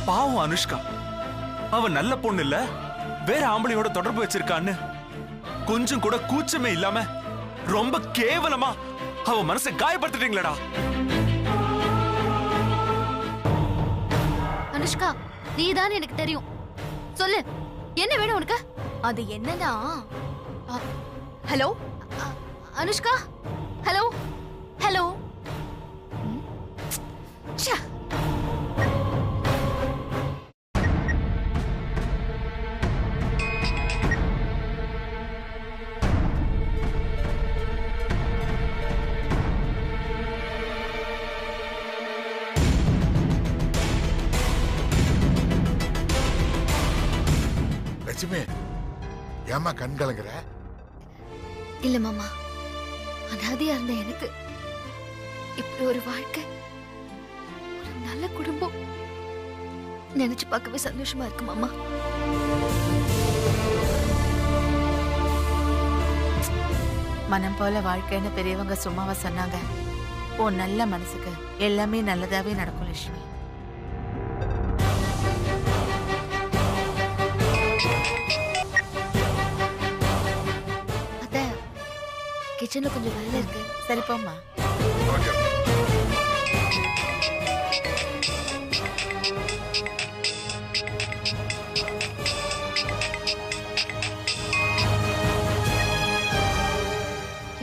பாவம் அனுஷ்கா, அவ நல்ல பொண்ணு இல்ல, வேற ஆம்பளையோட தொடர்பு வச்சிருக்கான்னு கொஞ்சம் கூட கூச்சமே இல்லாம ரொம்ப கேவலமா அவ மனசை காயப்படுத்திட்டீங்களடா. அனுஷ்கா, நீதான் எனக்கு தெரியும், சொல்லு என்ன வேணும் உனக்கு? அது என்னன்னா, hello Anushka, hello hello. Lakshmi, ஏமா கண் கலங்குற? இல்ல மாமா, அனாதையா இருந்த எனக்கு இப்படி ஒரு வாழ்க்கை, ஒரு நல்ல குடும்பம் நினைச்சு பார்க்கவே சந்தோஷமா இருக்கு மாமா. மனம் போல வாழ்க்கைன்னு பெரியவங்க சும்மாவா சொன்னாங்க? உன் நல்ல மனசுக்கு எல்லாமே நல்லதாவே நடக்கும் லட்சுமி. கிச்சன்ல கொஞ்சம் வேலை இருக்கு. சரி போம்மா.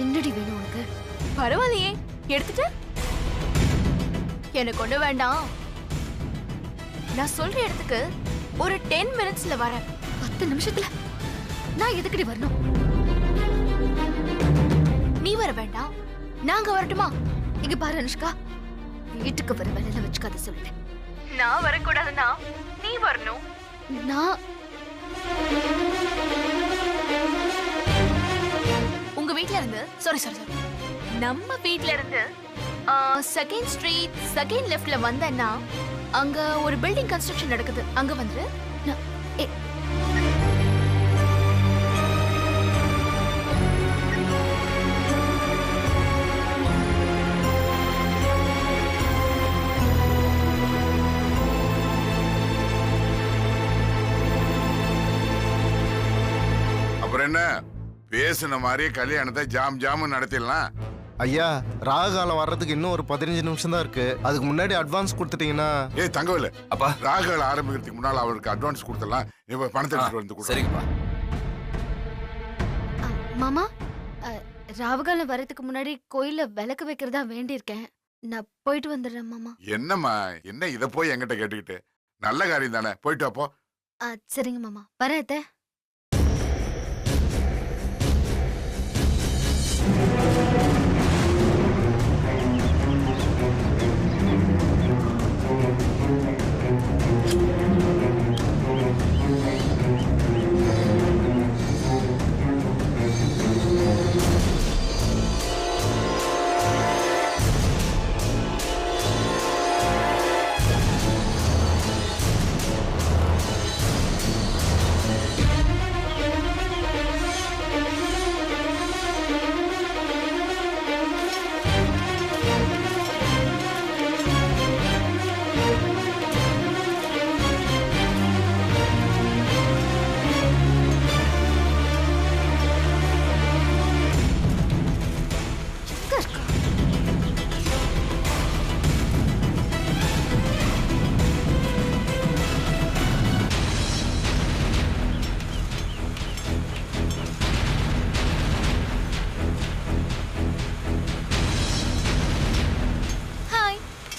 என்னடி வேணும் உனக்கு? பரவாயில்லையே, எடுத்துட்டு. எனக்கு ஒண்ணு வேண்டாம். நான் சொல்ற இடத்துக்கு ஒரு 10 மினிட்ஸ்ல வரேன். 10 நிமிஷத்துல நான் எதுக்கடி வரணும்? நீ வர வேண்டாம், நாங்க வரட்டுமா? இங்க பாரு அனுஷ்கா, வீட்டுக்கு வர வேலையில வச்சுக்காத சொல்லிட்டேன். நான் வரக்கூடாதுன்னா நீ வரணும். நான் உங்க வீட்ல இருந்து சாரி நம்ம வீட்ல இருந்து செகண்ட் ஸ்ட்ரீட் செகண்ட் லெஃப்ட்ல வந்தேன்னா அங்க ஒரு பில்டிங் கன்ஸ்ட்ரக்ஷன் நடக்குது, அங்க வந்து என்ன பேசுன மாதிரி கல்யாணத்தை ஜாம் ஜாமு நடத்திடலாம். ஐயா, ராகு காலம் வர்றதுக்கு இன்னும் ஒரு 15 நிமிஷம் தான் இருக்கு. அதுக்கு முன்னாடி அட்வான்ஸ் கொடுத்துட்டீங்கன்னா. ஏய் தங்கவேலு, அப்பா ராகு காலம் ஆரம்பிக்கிறதுக்கு முன்னால அவருக்கு அட்வான்ஸ் கொடுத்துடலாம். நீ பணத்தை எடுத்துட்டு வந்து கொடு. சரிங்கப்பா. மாமா, ராவுகாலம் வரதுக்கு முன்னாடி கோயில்ல விளக்கு வைக்கிறதா வேண்டியிருக்கேன். நான் போயிட்டு வந்துடுறேன் மாமா. என்னம்மா, என்ன இதை போய் என்கிட்ட கேட்டுக்கிட்டு? நல்ல காரியம் தானே, போயிட்டு அப்போ. சரிங்க மாமா, வரேன் அத்தை.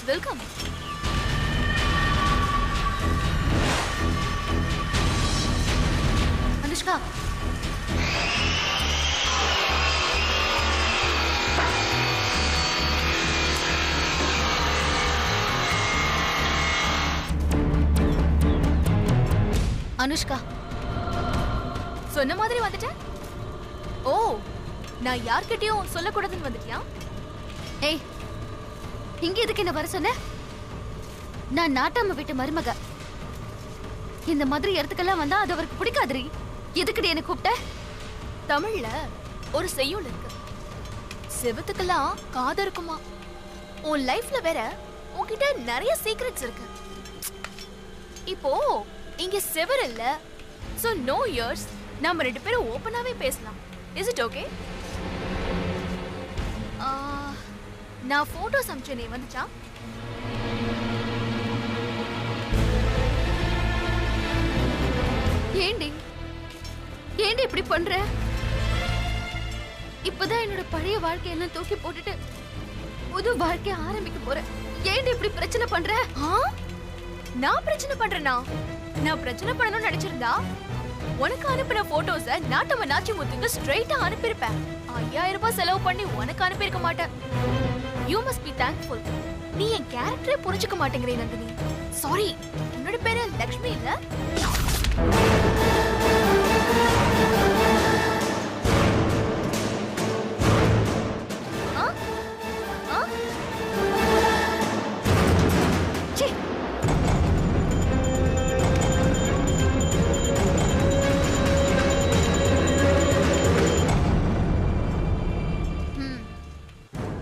வெல்கம். அனுஷ்கா, அனுஷ்கா, சொன்ன மாதிரி வந்துட்டேன். ஓ, நான் யார்கிட்டயும் சொல்லக்கூடாதுன்னு வந்துட்டியா? ஏய், இங்க எதுக்கு என்ன வர சொன்ன? நான் நாட்டாம வீட்டு மருமக. இந்த மாதிரி இடத்துக்கெல்லாம் வந்தா அது அவருக்கு பிடிக்காதுரி. எதுக்குடி என்ன கூப்பிட்ட? தமிழ்ல ஒரு செய்யுள் இருக்கு, செவத்துக்கெல்லாம் காது இருக்குமா. உன் லைஃப்ல வேற உன்கிட்ட நிறைய சீக்ரெட்ஸ் இருக்கு. இப்போ இங்க செவர் இல்ல, சோ நோ இயர்ஸ், நாம 2 பேரும் ஓபனாவே பேசலாம். Is it okay? நான் போட்டோஸ் அனுப்பிச்சேனே, வந்துச்சா? ஏண்டி ஏண்டி இப்படி பண்ற? இப்பதான் என்னோட பழைய வாழ்க்கையெல்லாம் தூக்கி போட்டுட்டு புது வாழ்க்கைய ஆரம்பிக்க போறேன். ஏண்டி இப்படி பிரச்சனை பண்ற? நான் பிரச்சனை பண்றேனா? நான் பிரச்சனை பண்ணணும்னு நினைச்சிருந்தா உனக்கு அனுப்பின போட்டோஸ நாட்டம நாச்சி முத்துக்கு ஸ்ட்ரைட்டா அனுப்பியிருப்பேன். 5000 ரூபாய் செலவு பண்ணி உனக்கு அனுப்பியிருக்க மாட்டேன். You must be thankful. நீ என் கேரக்டரே புரிஞ்சுக்க மாட்டேங்கிறே நந்தினி. சாரி, உன்னோட பேரு லக்ஷ்மி இல்ல?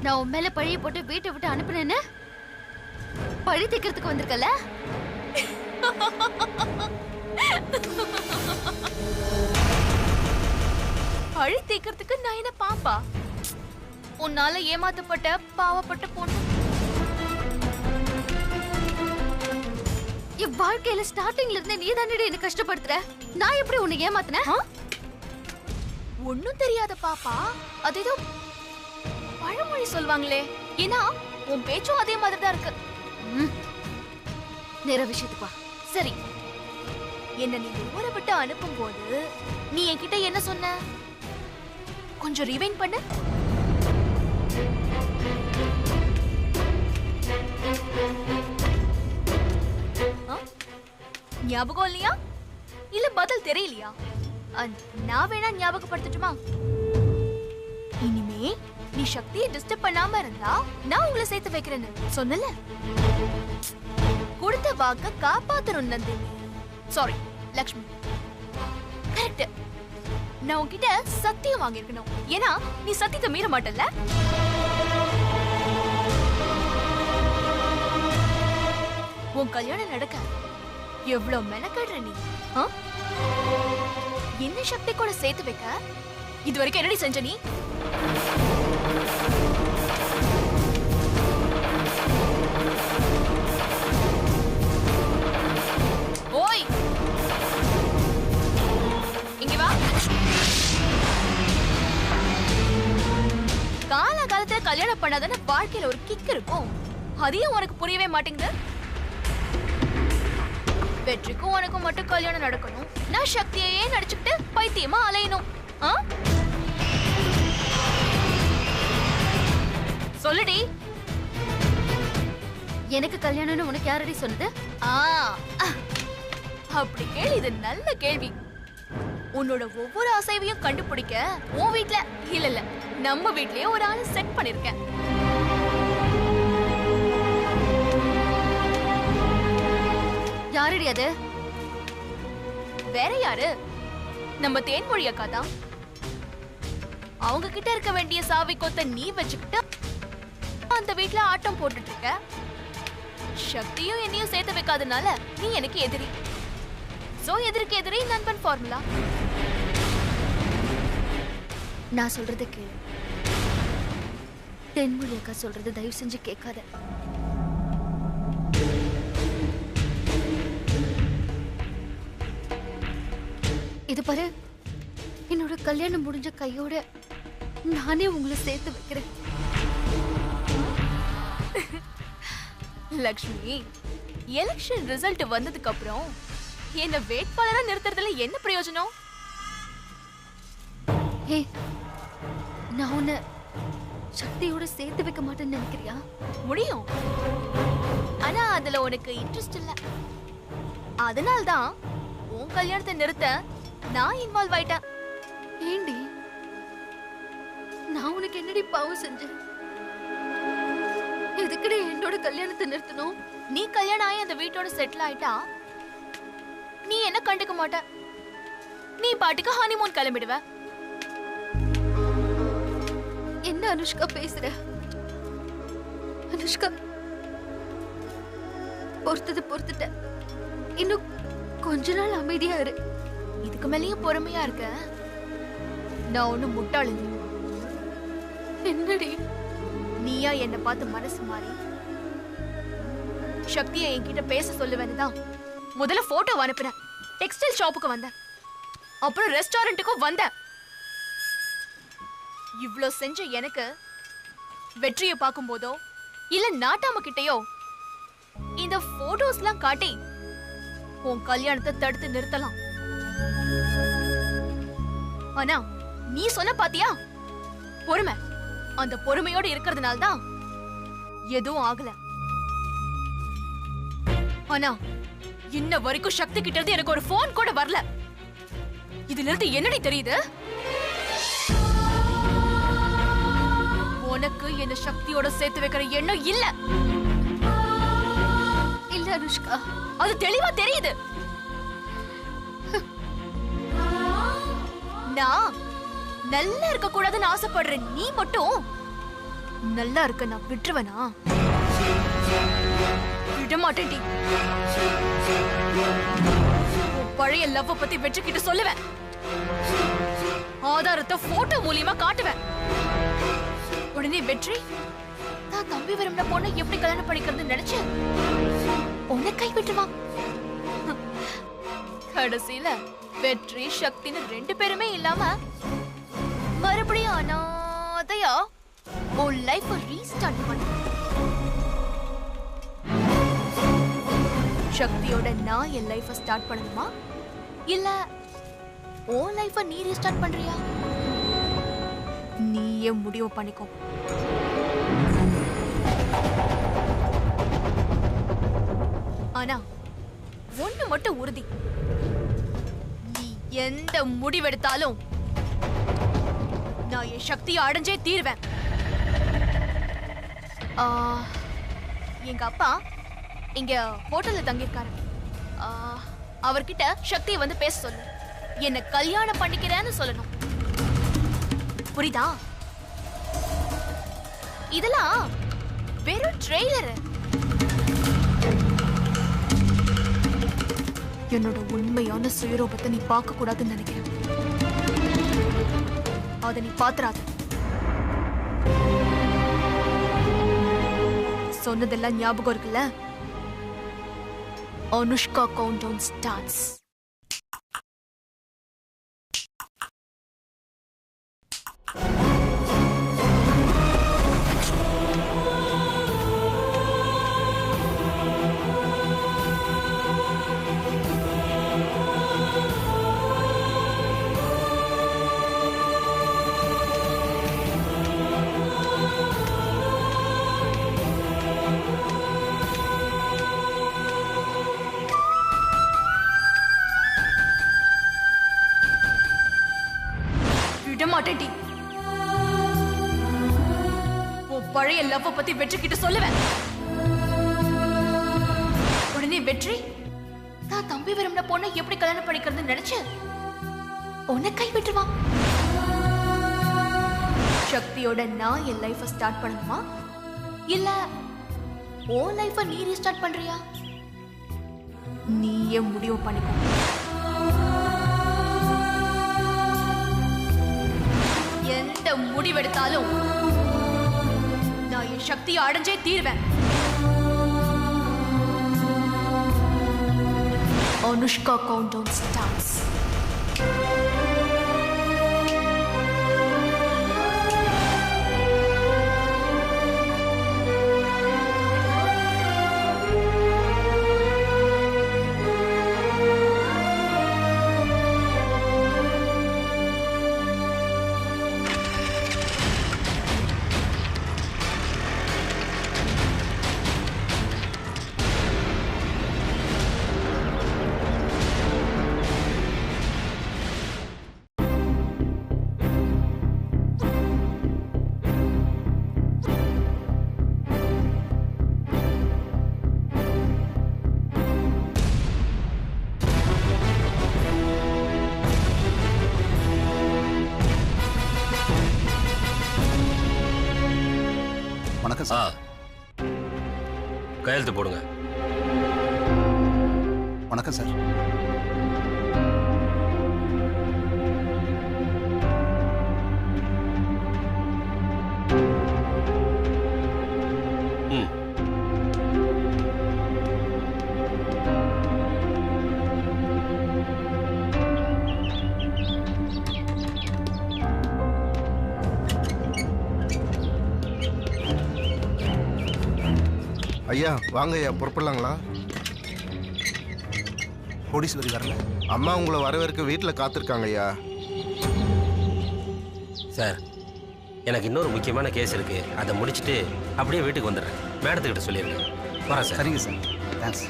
நான் உன் மேல பழிய போட்டு வீட்டை விட்டு அனுப்புனேன்னு பழி தீக்கிறதுக்கு வந்திருக்கல? பழி தீக்கிறதுக்கு நான் என்ன பாப்பா? உன்னால ஏமாத்தப்பட்ட பாவப்பட்ட பொண்ணு. என் வாழ்க்கையில ஸ்டார்டிங்ல இருந்தே நீ தானே என்ன கஷ்டப்படுத்துற. நான் எப்படி உன்னை ஏமாத்தினேன்? ஒண்ணும் தெரியாத பாப்பா, அது ஏதோ பழமொழி சொல்வாங்களே. ஏன்னா உன் பேச்சும் அதே மாதிரி தான் இருக்கு. நேர விஷயத்துக்கு வா. சரி, என்ன நீ ஊரை விட்டு அனுப்பும் போது நீ என்கிட்ட என்ன சொன்ன? கொஞ்சம் ரிவைண்ட் பண்ணு. ஞாபகம் இல்லையா? இல்ல பதில் தெரியலையா? நான் வேணா ஞாபகப்படுத்தட்டுமா? இனிமே நீ சக்தியை டிஸ்டர்ப் பண்ணாம இருந்தா நான் உங்களை சேர்த்து வைக்கிறேன்னு சொன்னல. கொடுத்த வாக்க காப்பாத்தணும் நந்தினி. Sorry Lakshmi, correct. நான் உன்கிட்ட சத்தியம் வாங்கியிருக்கணும். ஏன்னா நீ சத்தியத்தை மீற மாட்டல்ல. உன் கல்யாணம் நடக்க எவ்வளவு மெனக்கடுற நீ. என்ன சக்தி கூட சேர்த்து வைக்க இது வரைக்கும் என்னடி செஞ்ச நீ? ஓய், இங்க வா. காலகாலத்துல கல்யாணம் பண்ணாதானே வாழ்க்கையில ஒரு கிக் இருக்கும். அதையும் உனக்கு புரியவே மாட்டேங்குது. வெற்றிக்கும் உனக்கும் மட்டும் கல்யாணம் நடக்கணும், நான் சக்தியையே நடிச்சுக்கிட்டு பைத்தியமா அலையணும். சொல்லுடி. எனக்கு கல்யாணம்னு உனக்கு யாரடி சொன்னது? அப்படி கேள்வி, இது நல்ல கேள்வி. உன்னோட ஒவ்வொரு அசைவையும் கண்டுபிடிக்க உன் வீட்ல இல்ல நம்ம வீட்லயே ஒரு ஆளை செட் பண்ணிருக்கேன். யாரடி அது? வேற யாரு? நம்ம தேன்மொழி அக்கா தான். அவங்க கிட்ட இருக்க வேண்டிய சாவி கொத்த நீ வச்சுக்கிட்டு அந்த வீட்ல ஆட்டம் போட்டுட்டு இருக்க. சக்தியும் என்னையும் சேர்த்து வைக்காதனால நீ எனக்கு எதிரி. சோ எதிர்க்கு எதிரி நண்பன் ஃபார்முலா. நான் சொல்றது கேளு. தென்மொழி அக்கா சொல்றது தயவு செஞ்சு கேட்காத. இது பாரு, என்னோட கல்யாணம் முடிஞ்ச கையோட நானே உங்களை சேர்த்து வைக்கிறேன். லக்ஷ்மி, எலெக்ஷன் ரிசல்ட் வந்ததுக்கு அப்புறம் என்ன வேட்பாளரா நிறுத்துறதுல என்ன பிரயோஜனம்? ஹே, நான் உன்னை சக்தியோட சேர்த்து வைக்க மாட்டேன்னு நினைக்கிறியா? முடியும், ஆனா அதுல உனக்கு இன்ட்ரெஸ்ட் இல்ல. அதனால்தான் உன் கல்யாணத்தை நிறுத்த நான் இன்வால்வ் ஆயிட்டேன். ஏண்டி, நான் உனக்கு என்னடி பாவம் செஞ்சேன்? எதுக்குடி என்னோட கல்யாணத்தை நிறுத்தணும்? நீ கல்யாணம் ஆகி அந்த வீட்டோட செட்டில் ஆயிட்டா நீ என்ன கண்டுக்க மாட்ட. நீ பாட்டுக்கு ஹனிமூன் கிளம்பிடுவ. அனுஷ்கா பேசுற? அனுஷ்கா, பொறுத்துட்ட. இன்னும் கொஞ்ச நாள் அமைதியா இரு. இதுக்கு மேலேயும் பொறுமையா இருக்க? நான் ஒண்ணு முட்டாளு. என்னடி? நீயா என்ன பார்த்து மனசு மாறி சக்தியை என்கிட்ட பேச சொல்லுவேன்னுதான் முதல்ல போட்டோ அனுப்புறேன். டெக்ஸ்டைல் ஷாப்புக்கு வந்தேன், அப்புறம் ரெஸ்டாரண்ட்டுக்கும் வந்தேன். இவ்ளோ செஞ்ச எனக்கு வெற்றியை பார்க்கும் போதோ இல்ல நாட்டாம கிட்டயோ இந்த போட்டோஸ்லாம் காட்டி உன் கல்யாணத்தை தடுத்து நிறுத்தலாம். ஆனா நீ சொன்ன பாத்தியா பொறுமை, அந்த பொறுமையோட இருக்கிறதுனால தான் எதுவும் ஆகல. ஆனா இன்ன வரைக்கும் சக்தி கிட்ட இருந்து எனக்கு ஒரு போன் கூட வரல. இதுல இருந்து என்னடி தெரியுது? உனக்கு என்ன சக்தியோட சேர்த்து வைக்கிற எண்ணம் இல்ல. இல்ல அனுஷ்கா, அது தெளிவா தெரியுது. நான் நல்லா இருக்க கூடாதுன்னு ஆசைப்படுற நீ மட்டும் நல்லா இருக்க நான் விட்டுருவனா? விட மாட்டேன்டி. உன் பழைய லவ் பத்தி வெற்றி கிட்ட சொல்லுவேன், ஆதாரத்தை போட்டோ மூலியமா காட்டுவேன். உடனே வெற்றி நான் தம்பி விரும்பின பொண்ணை எப்படி கல்யாணம் பண்ணிக்கிறது நினைச்சு உன்னை கைவிட்டுவான். கடைசியில வெற்றி சக்தின்னு 2 பேருமே இல்லாம மறுபடியும் அனாதையா உன் லைஃப ரீஸ்டார்ட் பண்ண. சக்தியோட நான் என் லைஃப ஸ்டார்ட் பண்ணணுமா இல்ல உன் லைஃப நீ ரீஸ்டார்ட் பண்றியா? நீயே முடிவு பண்ணிக்கோ. ஆனா ஒண்ணு மட்டும் உறுதி, நீ எந்த முடிவெடுத்தாலும் நான் என் சக்தியை அடைஞ்சே தீர்வேன். எங்க அப்பா இங்க ஹோட்டல்ல தங்கியிருக்காரு. அவர்கிட்ட சக்தியை வந்து பேச சொல்லு, என்ன கல்யாணம் பண்ணிக்கிறேன்னு சொல்லணும். புரியுதா? இதெல்லாம் வெறும் ட்ரெய்லர். என்னோட உண்மையான சுயரூபத்தை நீ பார்க்க கூடாதுன்னு நினைக்கிறேன். அதை நீ பாத்துறாத. சொன்னதெல்லாம் ஞாபகம் இருக்குல்ல? Anushka countdown starts. விடமாட்டேன்டி. உன் பழைய லவ் பத்தி வெற்றி கிட்ட சொல்லுவேன். உடனே வெற்றி நான் தம்பி விரும்பின பொண்ணை எப்படி கல்யாணம் பண்ணிக்கிறது நினைச்சு உன்னை கைவிட்டுருவான். சக்தியோட நான் என் லைஃப ஸ்டார்ட் பண்ணணுமா இல்ல உன் லைஃப நீ ரீஸ்டார்ட் பண்றியா? நீயே முடிவு பண்ணிக்கோ. எந்த முடிவெடுத்தாலும் நான் என் சக்தியை அடைஞ்சே தீர்வேன். Anushka countdown starts. வணக்கம் சார். கையெழுத்து போடுங்க. வணக்கம் சார். ஐயா வாங்க ஐயா, புறப்படலாங்களா? கோடீஸ்வரி வரல. அம்மா உங்களை வரவேற்க வீட்டில் காத்திருக்காங்க ஐயா. சார், எனக்கு இன்னொரு முக்கியமான கேஸ் இருக்கு. அதை முடிச்சுட்டு அப்படியே வீட்டுக்கு வந்துடுறேன். மேடத்துக்கிட்ட சொல்லிடுங்க. வரேன் சார். சரிங்க சார். தேங்க்ஸ்.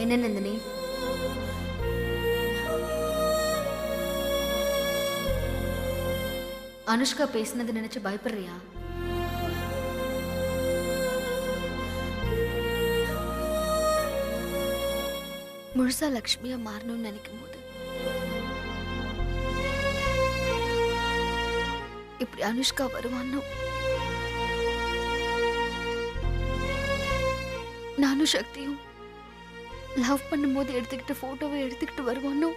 என்ன நந்தினி, அனுஷ்கா பேசினது நினைச்சு பயப்படுறியா? முழுசா லக்ஷ்மியா மாறணும்னு நினைக்கும் போது இப்படி அனுஷ்கா வருவான்னு நானும் சக்தியும் லவ் பண்ணும்போது எடுத்துக்கிட்டு போட்டோவை எடுத்துக்கிட்டு வருவானோ,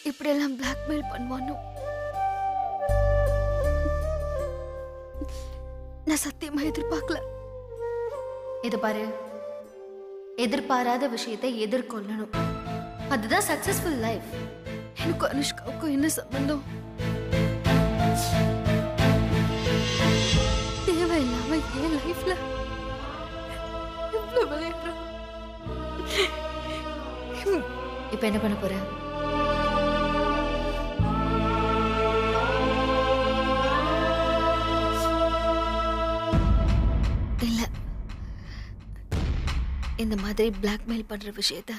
இப்படியெல்லாம் பிளாக்மெயில் பண்ணுவானோ, நான் சத்தியமா எதிர்பார்க்கல. இது பாரு, எதிர்பாராத விஷயத்தை எதிர்கொள்ளணும். அதுதான் சக்சஸ்ஃபுல் லைஃப். எனக்கு அனுஷ்காவுக்கும் என்ன சம்பந்தம்? தேவையில்லாம என் லைஃப்ல இவ்வளவு விளையாடுறேன். இப்ப என்ன பண்ண போற? இல்ல, இந்த மாதிரி பிளாக்மெயில் பண்ற விஷயத்த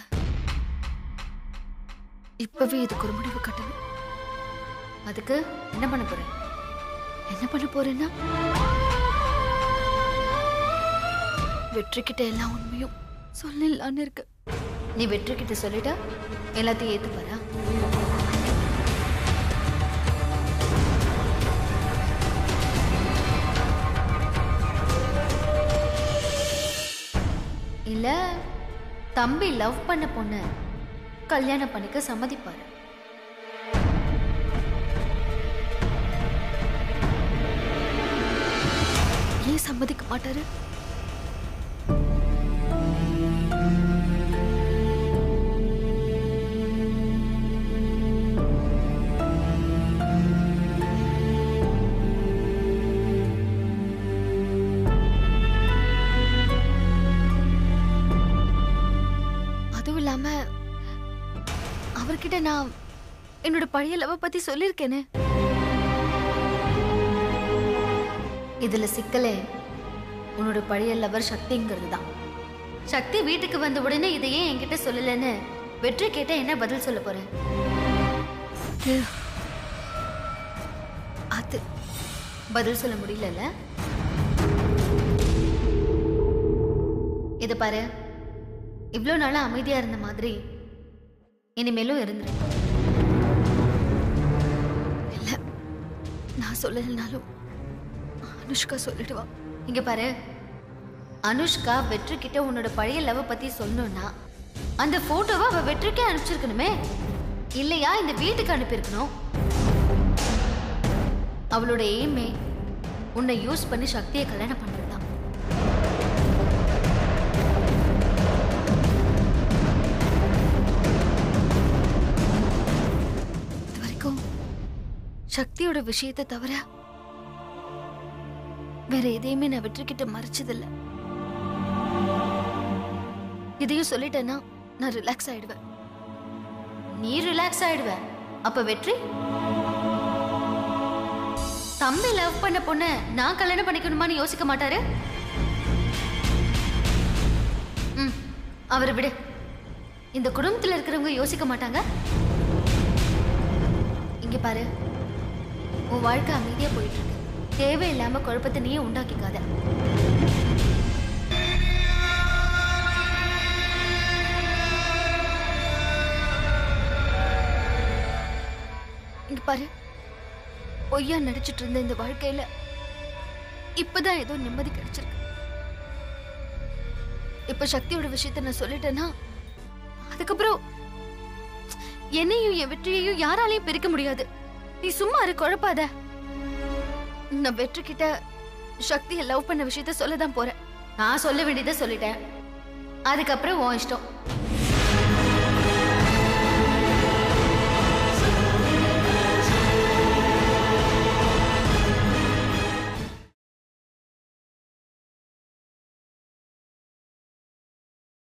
இப்பவே இதுக்கு ஒரு முடிவு கட்டணும். அதுக்கு என்ன பண்ண போற? என்ன பண்ண போறேன்னா, வெற்றி கிட்ட எல்லா உண்மையும் சொல்லலான்னு இருக்கு. நீ வெற்றி கிட்ட சொல்லிட்டா எல்லாத்தையும் ஏத்துப்பாரா? இல்ல தம்பி லவ் பண்ண பொண்ணு கல்யாணம் பண்ணிக்க சம்மதிப்பாரு. ஏன் சம்மதிக்க மாட்டாரு? அவர்கிட்ட நான் என்னோட பழைய லவ் பத்தி சொல்லிருக்கேனே. இதுல சிக்கலே உன்னோட பழைய லவர் சக்திங்கிறது தான். சக்தி வீட்டுக்கு வந்த உடனே இதை ஏன் என்கிட்ட சொல்லலன்னு வெற்றி கேட்ட என்ன பதில் சொல்ல போறேன்? அது பதில் சொல்ல முடியல. இது பாரு, இவ்வளோ நாளா அமைதியா இருந்த மாதிரி இனிமேலும் இருந்துரு. இல்ல, நான் சொல்லலனாலும் அனுஷ்கா சொல்லிடுவா. இங்க பாரு, அனுஷ்கா வெற்றி கிட்ட உன்னோட பழைய லவ் பத்தி சொல்லணும்னா அந்த போட்டோவை அவ வெற்றிக்கே அனுப்பிச்சிருக்கணுமே, இல்லையா இந்த வீட்டுக்கு அனுப்பியிருக்கணும். அவளோட எய்மே உன்னை யூஸ் பண்ணி சக்தியை கல்யாணம் பண்றதுதான். சக்தியோட விஷயத்தை தவிர வேற எதையுமே நான் வெற்றி கிட்ட மறைச்சதில்ல. இதையும் சொல்லிட்டேன்னா நான் ரிலாக்ஸ் ஆயிடுவேன். நீ ரிலாக்ஸ் ஆயிடுவ, அப்ப வெற்றி தம்பி லவ் பண்ண பொண்ண நான் கல்யாணம் பண்ணிக்கணுமான்னு யோசிக்க மாட்டாரு. அவரை விடு. இந்த குடும்பத்துல இருக்கிறவங்க யோசிக்க மாட்டாங்க. இங்க பாரு, உன் வாழ்க்கை அமைதியா போயிட்டு இருக்கு. தேவையில்லாம குழப்பத்தை நீயே உண்டாக்கிக்காத. இங்க பாரு, பொய்யா நடிச்சிட்டு இருந்த இந்த வாழ்க்கையில இப்பதான் ஏதோ நிம்மதி கிடைச்சிருக்கு. இப்ப சக்தியோட விஷயத்த நான் சொல்லிட்டேன்னா அதுக்கப்புறம் என்னையும் என் வெற்றியையும் யாராலையும் பிரிக்க முடியாது. நீ சும்மா இரு, குழப்பாத. நான் வெற்றி கிட்ட சக்தியை லவ் பண்ண விஷயத்த சொல்லதான் போறேன். நான் சொல்ல வேண்டியதை சொல்லிட்டேன். அதுக்கப்புறம் உன் இஷ்டம்.